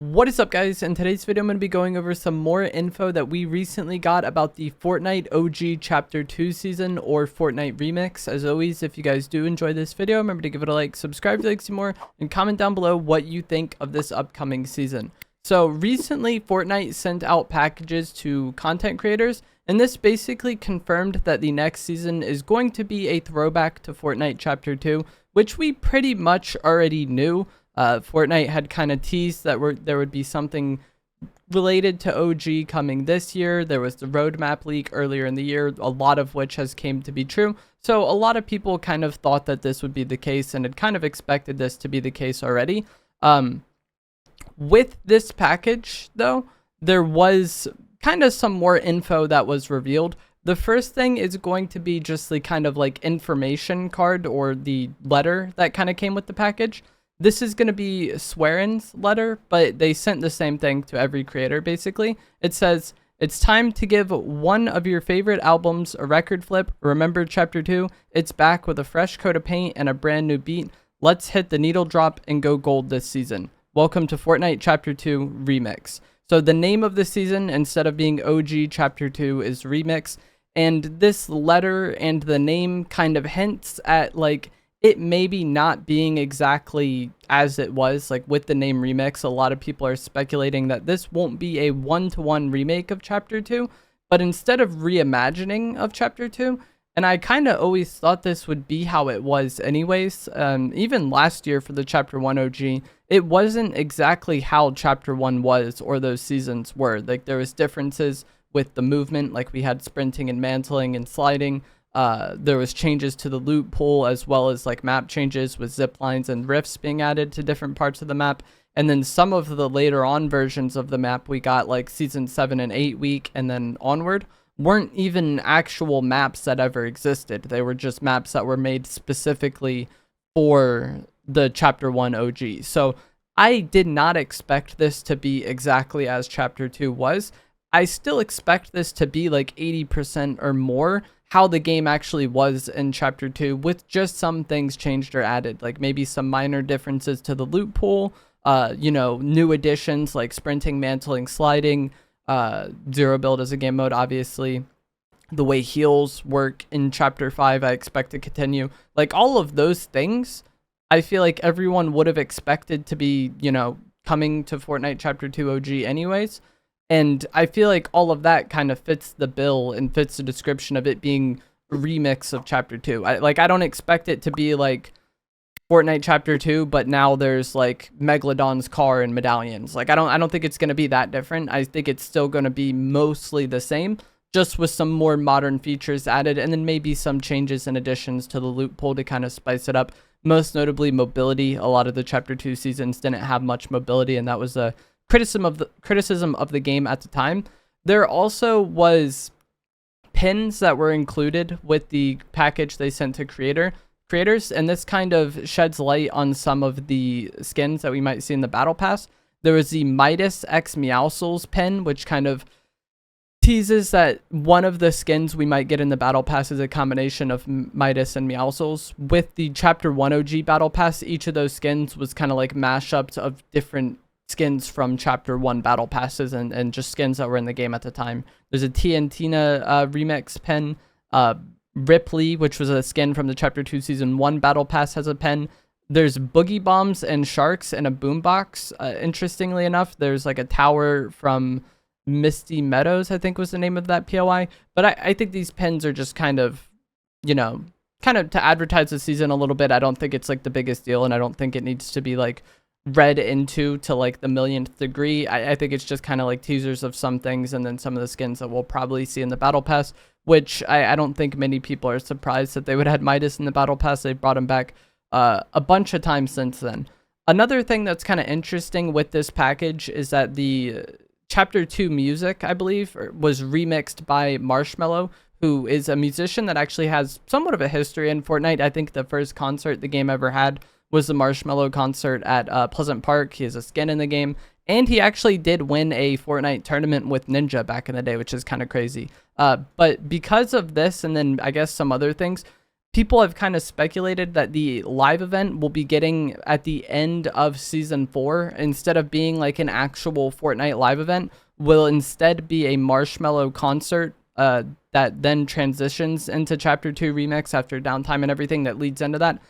What is up, guys? In today's video, I'm going to be going over some more info that we recently got about the Fortnite OG Chapter 2 season or Fortnite Remix. As always, if you guys do enjoy this video, remember to give it a like, subscribe to like see more, and comment down below what you think of this upcoming season. So recently, Fortnite sent out packages to content creators, and this basically confirmed that the next season is going to be a throwback to Fortnite Chapter 2, which we pretty much already knew. Fortnite had kind of teased that there would be something related to OG coming this year. There was the roadmap leak earlier in the year, a lot of which has came to be true. So a lot of people kind of thought that this would be the case and had kind of expected this to be the case already. With this package, though, there was kind of some more info that was revealed. The first thing is going to be just the kind of like information card or the letter that kind of came with the package. This is going to be Swearen's letter, but they sent the same thing to every creator, basically. It says, "It's time to give one of your favorite albums a record flip. Remember Chapter 2? It's back with a fresh coat of paint and a brand new beat. Let's hit the needle drop and go gold this season. Welcome to Fortnite Chapter 2 Remix." So the name of the season, instead of being OG Chapter 2, is Remix. And this letter and the name kind of hints at, like, it maybe not being exactly as it was, like with the name Remix. A lot of people are speculating that this won't be a one-to-one remake of Chapter 2, but instead of reimagining of Chapter 2, and I kind of always thought this would be how it was anyways. Even last year for the Chapter 1 OG, it wasn't exactly how Chapter 1 was or those seasons were. Like, there was differences with the movement, like we had sprinting and mantling and sliding. There was changes to the loot pool, as well as like map changes with zip lines and rifts being added to different parts of the map. And then some of the later on versions of the map we got, like season 7 and 8 week and then onward, weren't even actual maps that ever existed. They were just maps that were made specifically for the Chapter 1 OG. So I did not expect this to be exactly as Chapter 2 was. I still expect this to be like 80% or more how the game actually was in Chapter 2, with just some things changed or added, like maybe some minor differences to the loot pool, new additions like sprinting, mantling, sliding, zero build as a game mode, obviously. The way heals work in Chapter 5, I expect to continue. Like, all of those things, I feel like everyone would have expected to be, coming to Fortnite Chapter 2 OG anyways. And I feel like all of that kind of fits the bill and fits the description of it being a remix of Chapter 2. I don't expect it to be like Fortnite Chapter 2, but now there's like Megalodon's car and medallions. Like, I don't think it's going to be that different. I think it's still going to be mostly the same, just with some more modern features added, and then maybe some changes and additions to the loot pool to kind of spice it up. Most notably, mobility. A lot of the Chapter 2 seasons didn't have much mobility, and that was a criticism of the game at the time. There also was pins that were included with the package they sent to creators, and this kind of sheds light on some of the skins that we might see in the battle pass. There was the Midas X Meowscles pin, which kind of teases that one of the skins we might get in the battle pass is a combination of Midas and Meowscles. With the Chapter 1 OG battle pass, each of those skins was kind of like mashups of different skins from Chapter 1 battle passes and just skins that were in the game at the time. There's a TNTina remix pen. Ripley, which was a skin from the Chapter 2 Season 1 battle pass, has a pen. There's boogie bombs and sharks and a boombox. Interestingly enough, there's like a tower from Misty Meadows, I think was the name of that POI. But I think these pins are just kind of to advertise the season a little bit. I don't think it's like the biggest deal, and I don't think it needs to be like read into to like the millionth degree. I think it's just kind of like teasers of some things, and then some of the skins that we'll probably see in the battle pass, which I don't think many people are surprised that they would have Midas in the battle pass. They've brought him back a bunch of times since then. Another thing that's kind of interesting with this package is that the Chapter 2 music, I believe, was remixed by Marshmello, who is a musician that actually has somewhat of a history in Fortnite. I think the first concert the game ever had was the Marshmello concert at Pleasant Park. He has a skin in the game, and he actually did win a Fortnite tournament with Ninja back in the day, which is kind of crazy. But because of this, and then I guess some other things, people have kind of speculated that the live event will be getting at the end of season 4, instead of being like an actual Fortnite live event, will instead be a Marshmello concert that then transitions into Chapter 2 Remix after downtime and everything that leads into that.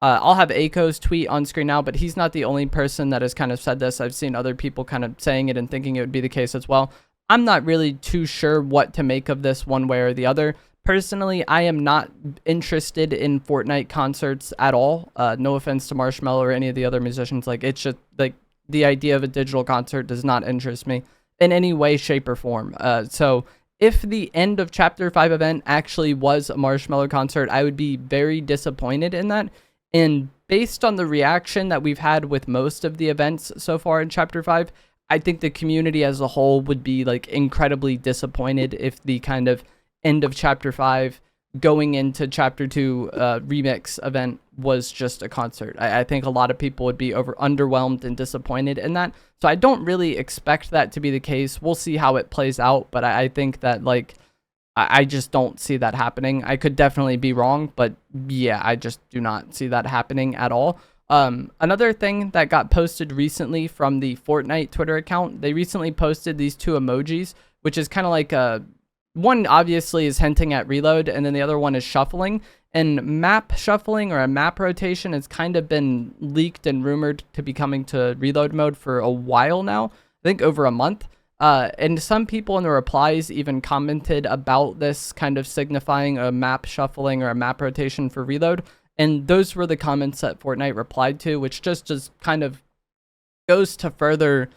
I'll have Aiko's tweet on screen now, but he's not the only person that has kind of said this. I've seen other people kind of saying it and thinking it would be the case as well. I'm not really too sure what to make of this one way or the other. Personally, I am not interested in Fortnite concerts at all. No offense to Marshmello or any of the other musicians. Like, it's just like the idea of a digital concert does not interest me in any way, shape, or form. So if the end of Chapter 5 event actually was a Marshmello concert, I would be very disappointed in that. And based on the reaction that we've had with most of the events so far in Chapter 5, I think the community as a whole would be like incredibly disappointed if the kind of end of Chapter 5 going into Chapter 2 remix event was just a concert. I think a lot of people would be underwhelmed and disappointed in that. So I don't really expect that to be the case. We'll see how it plays out, but I think that like I just don't see that happening. I could definitely be wrong, but yeah, I just do not see that happening at all. Another thing that got posted recently from the Fortnite Twitter account, they recently posted these two emojis, which is kind of like one obviously is hinting at reload, and then the other one is shuffling. And map shuffling or a map rotation has kind of been leaked and rumored to be coming to reload mode for a while now. I think over a month. And some people in the replies even commented about this kind of signifying a map shuffling or a map rotation for reload. And those were the comments that Fortnite replied to, which just kind of goes to further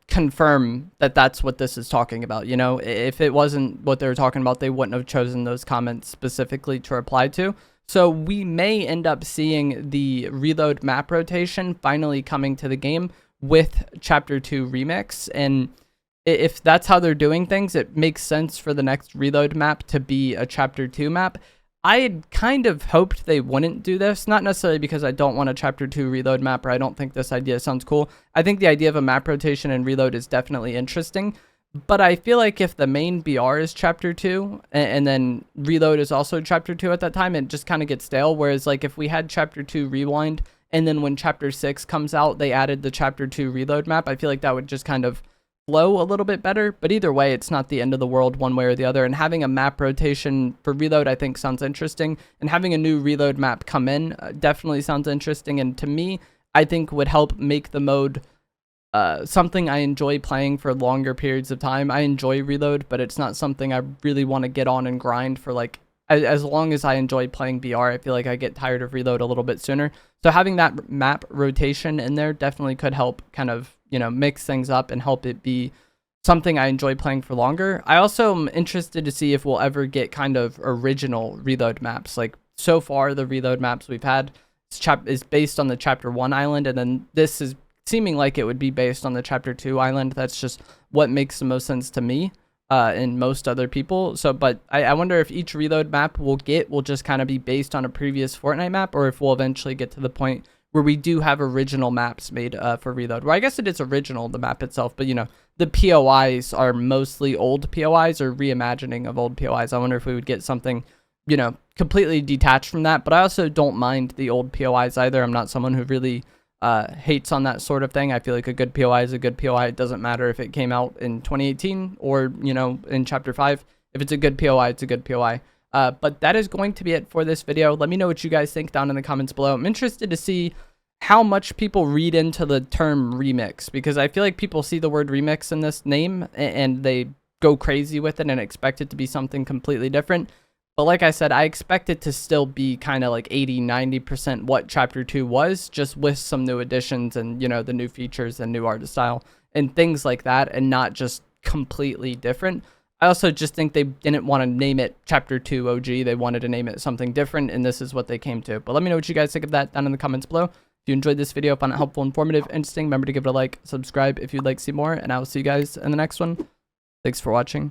confirm that that's what this is talking about. You know, if it wasn't what they were talking about, they wouldn't have chosen those comments specifically to reply to. So we may end up seeing the reload map rotation finally coming to the game with Chapter 2 Remix. And if that's how they're doing things, it makes sense for the next reload map to be a Chapter 2 map. I had kind of hoped they wouldn't do this, not necessarily because I don't want a Chapter 2 reload map or I don't think this idea sounds cool. I think the idea of a map rotation and reload is definitely interesting, but I feel like if the main BR is Chapter 2 and then reload is also Chapter 2 at that time, it just kind of gets stale. Whereas like if we had Chapter 2 rewind and then when Chapter 6 comes out, they added the Chapter 2 reload map, I feel like that would just kind of flow a little bit better. But either way, it's not the end of the world one way or the other, and having a map rotation for reload I think sounds interesting, and having a new reload map come in definitely sounds interesting, and to me I think would help make the mode something I enjoy playing for longer periods of time. I enjoy reload, but it's not something I really want to get on and grind for like as long as I enjoy playing BR. I feel like I get tired of reload a little bit sooner. So having that map rotation in there definitely could help kind of, you know, mix things up and help it be something I enjoy playing for longer. I also am interested to see if we'll ever get kind of original reload maps. Like so far, the reload maps we've had is based on the Chapter 1 island, and then this is seeming like it would be based on the Chapter 2 island. That's just what makes the most sense to me. And most other people. So, but I wonder if each reload map we'll get will just kind of be based on a previous Fortnite map, or if we'll eventually get to the point where we do have original maps made for reload. Well, I guess it is original, the map itself, but you know, the POIs are mostly old POIs or reimagining of old POIs. I wonder if we would get something, you know, completely detached from that. But I also don't mind the old POIs either. I'm not someone who really hates on that sort of thing. I feel like a good POI is a good POI. It doesn't matter if it came out in 2018 or, you know, in Chapter 5. If it's a good POI, it's a good POI. But that is going to be it for this video. Let me know what you guys think down in the comments below. I'm interested to see how much people read into the term remix, because I feel like people see the word remix in this name and they go crazy with it and expect it to be something completely different. But like I said, I expect it to still be kind of like 80-90% what Chapter 2 was, just with some new additions and, you know, the new features and new art style and things like that, and not just completely different. I also just think they didn't want to name it Chapter 2 OG. They wanted to name it something different, and this is what they came to. But let me know what you guys think of that down in the comments below. If you enjoyed this video, found it helpful, informative, interesting, remember to give it a like, subscribe if you'd like to see more, and I will see you guys in the next one. Thanks for watching.